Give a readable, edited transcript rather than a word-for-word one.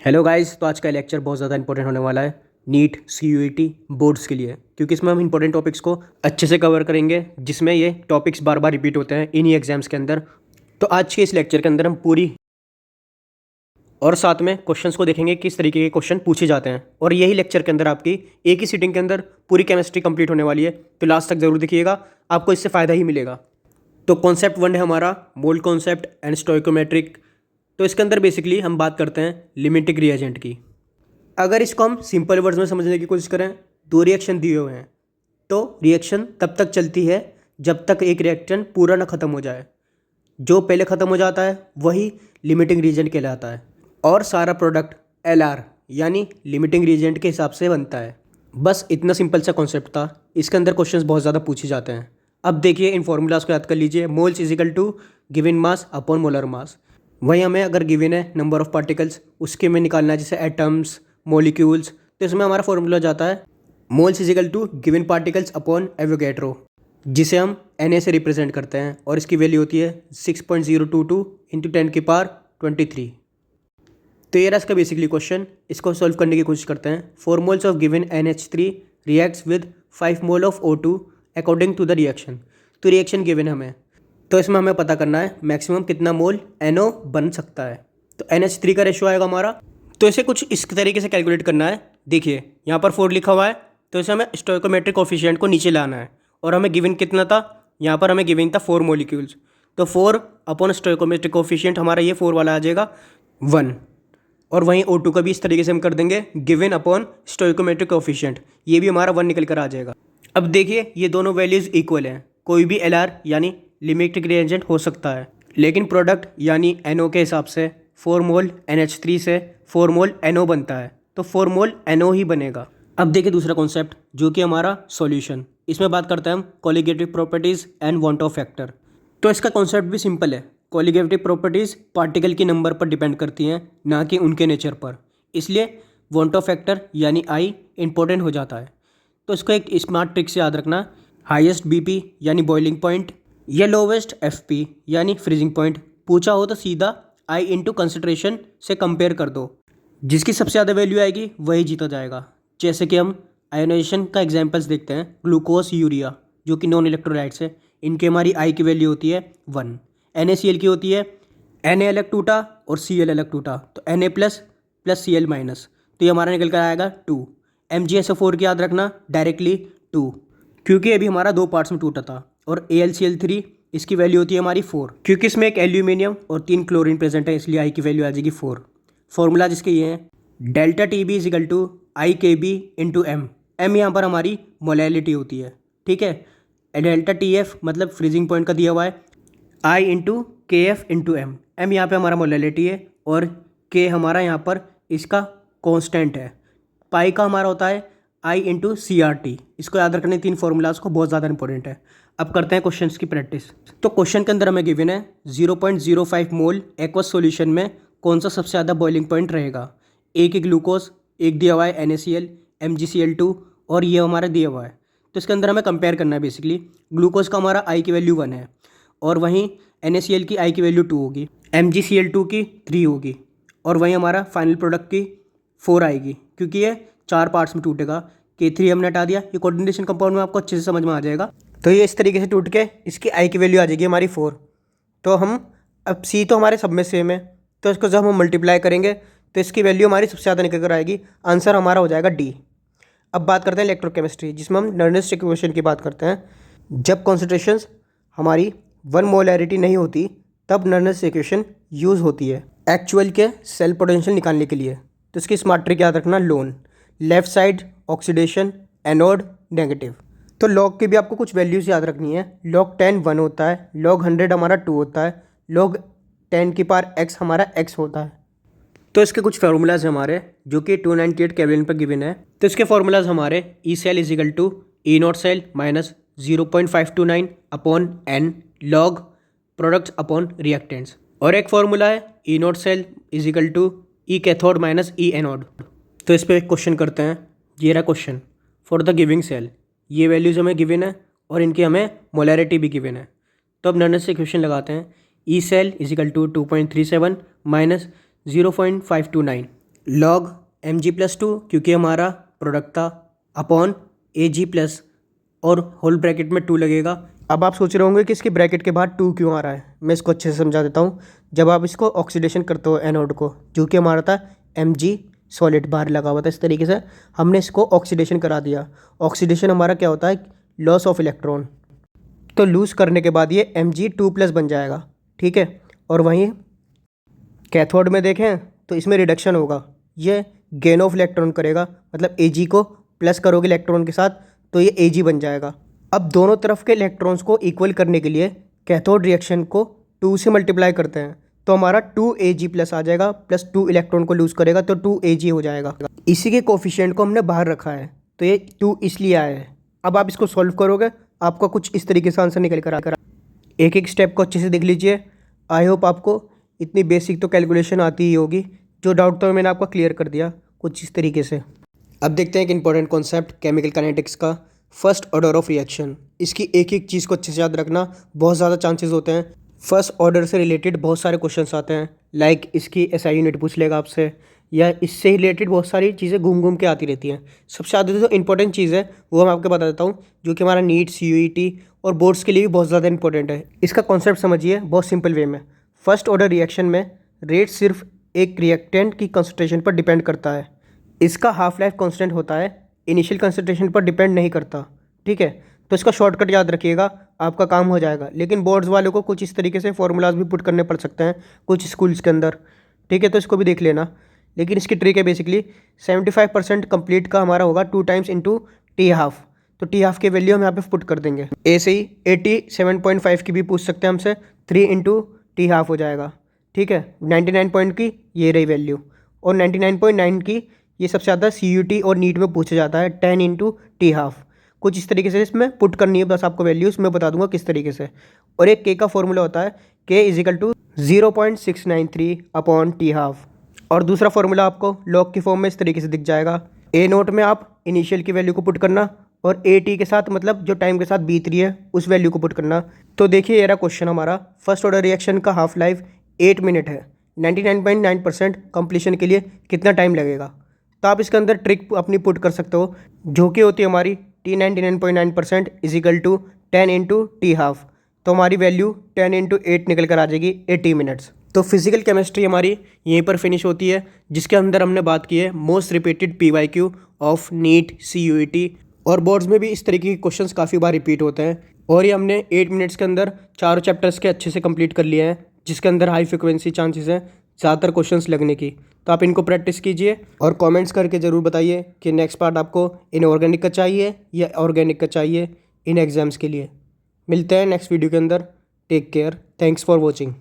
Hello guys. तो आज का लेक्चर बहुत ज़्यादा इंपॉर्टेंट होने वाला है नीट CUET बोर्ड्स के लिए, क्योंकि इसमें हम इंपॉर्टेंट टॉपिक्स को अच्छे से कवर करेंगे, जिसमें ये टॉपिक्स बार बार रिपीट होते हैं इन्हीं एग्जाम्स के अंदर। तो आज के इस लेक्चर के अंदर हम पूरी और साथ में क्वेश्चंस को देखेंगे, किस तरीके के क्वेश्चन पूछे जाते हैं। और यही लेक्चर के अंदर आपकी एक ही सीटिंग के अंदर पूरी केमिस्ट्री कंप्लीट होने वाली है, तो लास्ट तक जरूर देखिएगा, आपको इससे फ़ायदा ही मिलेगा। तो कॉन्सेप्ट 1 है हमारा मोल कॉन्सेप्ट एंड स्टोइकोमेट्रिक। तो इसके अंदर बेसिकली हम बात करते हैं लिमिटिंग रिएजेंट की। अगर इसको हम सिंपल वर्ड्स में समझने की कोशिश करें, दो रिएक्शन दिए हुए हैं, तो रिएक्शन तब तक चलती है जब तक एक रिएक्शन पूरा ना ख़त्म हो जाए। जो पहले ख़त्म हो जाता है वही लिमिटिंग रिएजेंट कहलाता है, और सारा प्रोडक्ट LR यानी लिमिटिंग रिएजेंट के हिसाब से बनता है। बस इतना सिंपल सा कॉन्सेप्ट था। इसके अंदर क्वेश्चंस बहुत ज़्यादा पूछे जाते हैं। अब देखिए, इन फॉर्मूलाज को याद कर लीजिए। Moles is equal to given mass upon molar mass. वहीं हमें अगर गिवन है नंबर ऑफ पार्टिकल्स, उसके में निकालना है, जैसे एटम्स, मॉलिक्यूल्स, तो इसमें हमारा फॉर्मूला जाता है moles is equal to given particles upon Avogadro, जिसे हम Na से रिप्रेजेंट करते हैं, और इसकी वैल्यू होती है 6.022 इंटू 10⁻23। तो ये रहा इसका बेसिकली क्वेश्चन। इसको सॉल्व करने की कोशिश करते हैं। 4 moles of given NH3 reacts with 5 mole of O2 according to the reaction. तो रिएक्शन गिवन हमें, तो इसमें हमें पता करना है मैक्सिमम कितना मोल NO बन सकता है। तो NH3 का रेशियो आएगा हमारा, तो इसे कुछ इस तरीके से कैलकुलेट करना है। देखिए यहाँ पर 4 लिखा हुआ है, तो इसे हमें स्टोइकोमेट्रिक कोफिशिएंट को नीचे लाना है, और हमें गिवन कितना था, यहाँ पर हमें गिवन था 4 मोलिक्यूल्स, तो 4 अपॉन स्टोइकोमेट्रिक कोफिशिएंट हमारा ये 4 वाला आ जाएगा 1। और वहीं O2 का भी इस तरीके से हम कर देंगे गिवन अपॉन स्टोइकोमेट्रिक कोफिशिएंट, ये भी हमारा 1 निकल कर आ जाएगा। अब देखिए ये दोनों वैल्यूज़ इक्वल हैं। कोई भी LR यानी लिमिटिंग रिएजेंट हो सकता है, लेकिन प्रोडक्ट यानी NO के हिसाब से 4 मोल NH3 से 4 मोल NO बनता है, तो 4 मोल NO ही बनेगा। अब देखिए दूसरा कॉन्सेप्ट, जो कि हमारा सॉल्यूशन। इसमें बात करते हैं हम colligative properties and want of factor. तो इसका कॉन्सेप्ट भी सिंपल है। कोलिगेटिव प्रॉपर्टीज़ पार्टिकल के नंबर पर डिपेंड करती हैं, ना कि उनके नेचर पर, इसलिए वॉन्ट ऑफ फैक्टर यानी I इंपॉर्टेंट हो जाता है। तो इसको एक स्मार्ट ट्रिक से याद रखना। हाईएस्ट BP यानी बॉइलिंग पॉइंट, या लोवेस्ट FP यानी फ्रीजिंग पॉइंट पूछा हो तो सीधा I इंटू कंसनट्रेशन से कंपेयर कर दो। जिसकी सबसे ज़्यादा वैल्यू आएगी वही जीता जाएगा। जैसे कि हम आयोनाइजेशन का एग्जांपल्स देखते हैं, ग्लूकोज, यूरिया, जो कि नॉन इलेक्ट्रोलाइट्स है, इनके हमारी I की वैल्यू होती है 1। NaCl की होती है Na अलग टूटा और Cl अलग टूटा, तो Na plus plus Cl minus, तो ये हमारा निकल कर आएगा 2। MgSO4 की याद रखना डायरेक्टली 2, क्योंकि अभी हमारा 2 पार्ट्स में टूटा था। और AlCl3, इसकी वैल्यू होती है हमारी 4, क्योंकि इसमें एक एल्यूमिनियम और 3 क्लोरीन प्रेजेंट है, इसलिए I की वैल्यू आ जाएगी 4। फॉर्मूला जिसके ये हैं, delta TB is equal to IKB into M। M यहाँ पर हमारी मोलैलिटी होती है, ठीक है। डेल्टा TF मतलब फ्रीजिंग पॉइंट का दिया हुआ है, I into KF into M। M यहाँ पर हमारा मोलैलिटी है, और K हमारा यहाँ पर इसका कॉन्स्टेंट है। पाई का हमारा होता है I इंटू CRT। इसको याद रखने 3 फॉर्मूलाज को, बहुत ज़्यादा इंपॉर्टेंट है। अब करते हैं क्वेश्चंस की प्रैक्टिस। तो क्वेश्चन के अंदर हमें गिवन है 0.05 मोल एक्वस सॉल्यूशन में कौन सा सबसे ज़्यादा बॉइलिंग पॉइंट रहेगा। एक ही ग्लूकोज, एक दिया हुआ है NaCl, MgCl2, और ये हमारा दिया हुआ है। तो इसके अंदर हमें कंपेयर करना है। बेसिकली ग्लूकोज का हमारा I की वैल्यू 1 है, और वहीं NaCl की I की वैल्यू 2 होगी, MgCl2 की 3 होगी, और वहीं हमारा फाइनल प्रोडक्ट की 4 आएगी, क्योंकि ये 4 पार्ट्स में टूटेगा। K3 हमने हटा दिया, ये कोऑर्डिनेशन कंपाउंड में आपको अच्छे से समझ में आ जाएगा। तो ये इस तरीके से टूट के इसकी I की वैल्यू आ जाएगी हमारी 4। तो हम अब C तो हमारे सब में सेम है, तो इसको जब हम मल्टीप्लाई करेंगे तो इसकी वैल्यू हमारी सबसे ज़्यादा निकल कर आएगी। आंसर हमारा हो जाएगा D। अब बात करते हैं इलेक्ट्रोकेमिस्ट्री, जिसमें हम नर्नेस्ट इक्वेशन की बात करते हैं। जब कॉन्सेंट्रेशंस हमारी 1 मोलैरिटी नहीं होती, तब नर्नेस्ट इक्वेशन यूज़ होती है एक्चुअल के सेल पोटेंशियल निकालने के लिए। तो इसकी स्मार्ट ट्रिक याद रखना, loan, left side oxidation, anode negative. तो लॉग की भी आपको कुछ वैल्यूज़ याद रखनी है। log 10 1 होता है, log 100 हमारा 2 होता है, log 10 की पावर x हमारा x होता है। तो इसके कुछ फार्मूलाज हमारे, जो कि 298 केल्विन पर गिवन है। तो इसके फार्मूलाज हमारे E cell is equal to E0 cell minus 0.529 upon n log products upon reactants, और एक फार्मूला है E0 cell is equal to E cathode minus E anode. तो इस पर एक क्वेश्चन करते हैं। ये रहा question for the giving cell, ये वैल्यूज़ हमें गिवन है, और इनकी हमें मोलैरिटी भी गिवन है। तो अब नर्नेस्ट इक्वेशन लगाते हैं। E cell is equal to 2.37 minus 0.529, log mg+2 क्योंकि हमारा प्रोडक्ट था अपॉन ag+ और होल ब्रैकेट में 2 लगेगा। अब आप सोच रहे होंगे कि इसके ब्रैकेट के बाद 2 क्यों आ रहा है। मैं इसको अच्छे से समझा देता हूँ। जब आप इसको ऑक्सीडेशन करते हो एनोड को, जो कि हमारा था mg सॉलिड बाहर लगा हुआ था, इस तरीके से हमने इसको ऑक्सीडेशन करा दिया। ऑक्सीडेशन हमारा क्या होता है, लॉस ऑफ इलेक्ट्रॉन। तो लूज़ करने के बाद ये Mg2+ बन जाएगा, ठीक है। और वहीं कैथोड में देखें तो इसमें रिडक्शन होगा, ये गेन ऑफ इलेक्ट्रॉन करेगा, मतलब Ag को प्लस करोगे इलेक्ट्रॉन के साथ तो ये Ag बन जाएगा। अब दोनों तरफ के इलेक्ट्रॉन्स को इक्वल करने के लिए कैथोड रिएक्शन को 2 से मल्टीप्लाई करते हैं, तो हमारा 2Ag+ आ जाएगा, प्लस 2 इलेक्ट्रॉन को लूज़ करेगा तो 2Ag हो जाएगा। इसी के कोफिशिएंट को हमने बाहर रखा है, तो ये 2 इसलिए आया है। अब आप इसको सॉल्व करोगे, आपका कुछ इस तरीके से आंसर निकल कर आकर। एक एक स्टेप को अच्छे से देख लीजिए। आई होप आपको इतनी बेसिक तो कैलकुलेशन आती ही होगी। जो डाउट था मैंने आपका क्लियर कर दिया कुछ इस तरीके से। अब देखते हैं एक इंपॉर्टेंट कॉन्सेप्ट केमिकल काइनेटिक्स का, फर्स्ट ऑर्डर ऑफ रिएक्शन। इसकी एक एक चीज़ को अच्छे से याद रखना, बहुत ज़्यादा चांसेस होते हैं फर्स्ट ऑर्डर से रिलेटेड बहुत सारे क्वेश्चंस आते हैं। लाइक इसकी एसआई यूनिट पूछ लेगा आपसे, या इससे रिलेटेड बहुत सारी चीज़ें घूम घूम के आती रहती हैं। सबसे ज़्यादा जो इंपॉर्टेंट चीज़ है वो मैं आपको बता देता हूँ, जो कि हमारा नीट, CUET और बोर्ड्स के लिए भी बहुत ज़्यादा इंपॉर्टेंट है। इसका कॉन्सेप्ट समझिए बहुत सिंपल वे में। फर्स्ट ऑर्डर रिएक्शन में रेट सिर्फ एक रिएक्टेंट की कंसंट्रेशन पर डिपेंड करता है। इसका हाफ लाइफ कांस्टेंट होता है, इनिशियल कंसंट्रेशन पर डिपेंड नहीं करता, ठीक है। तो इसका शॉर्टकट याद रखिएगा, आपका काम हो जाएगा। लेकिन बोर्ड्स वालों को कुछ इस तरीके से फॉर्मूलाज भी पुट करने पड़ सकते हैं कुछ स्कूल्स के अंदर, ठीक है, तो इसको भी देख लेना। लेकिन इसकी ट्रिक है बेसिकली 75% कंप्लीट का हमारा होगा 2 टाइम्स इंटू T½ तो T½ की वैल्यू हम यहाँ पे पुट कर देंगे। ऐसे ही 87.5 की भी पूछ सकते हैं हमसे, 3 इंटू T½ हो जाएगा, ठीक है। 99 पॉइंट की ये रही वैल्यू, और 99.9 की ये सबसे ज़्यादा CUT और नीट में पूछा जाता है 10 इंटू T½ कुछ इस तरीके से इसमें पुट करनी है। बस आपको वैल्यूज़ मैं बता दूंगा किस तरीके से। और एक K का फॉर्मूला होता है K = 0.693 अपॉन T½ और दूसरा फॉर्मूला आपको लॉग की फॉर्म में इस तरीके से दिख जाएगा। A0 में आप इनिशियल की वैल्यू को पुट करना और AT के साथ, मतलब जो टाइम के साथ बीत रही है उस वैल्यू को पुट करना। तो देखिए ये रहा क्वेश्चन हमारा, फर्स्ट ऑर्डर रिएक्शन का हाफ लाइफ 8 मिनट है। 99.9% कंप्लीशन के लिए कितना टाइम लगेगा। तो आप इसके अंदर ट्रिक अपनी पुट कर सकते हो, जो कि होती है हमारी T99.9% = 10 इंटू T½ तो हमारी वैल्यू 10 इंटू 8 निकल कर आ जाएगी 80 मिनट्स। तो फिजिकल केमिस्ट्री हमारी यहीं पर फिनिश होती है, जिसके अंदर हमने बात की है most repeated PYQ of NEET, CUET और बोर्ड्स में भी इस तरीके के क्वेश्चंस काफ़ी बार रिपीट होते हैं। और ये हमने 8 मिनट्स के अंदर चारों चैप्टर्स के अच्छे से कंप्लीट कर लिए हैं, जिसके अंदर हाई फ्रिक्वेंसी चांसेस हैं ज़्यादातर क्वेश्चंस लगने की। तो आप इनको प्रैक्टिस कीजिए और कमेंट्स करके ज़रूर बताइए कि नेक्स्ट पार्ट आपको इनऑर्गेनिक का चाहिए या ऑर्गेनिक का चाहिए इन एग्ज़ाम्स के लिए। मिलते हैं नेक्स्ट वीडियो के अंदर। Take care, thanks for watching.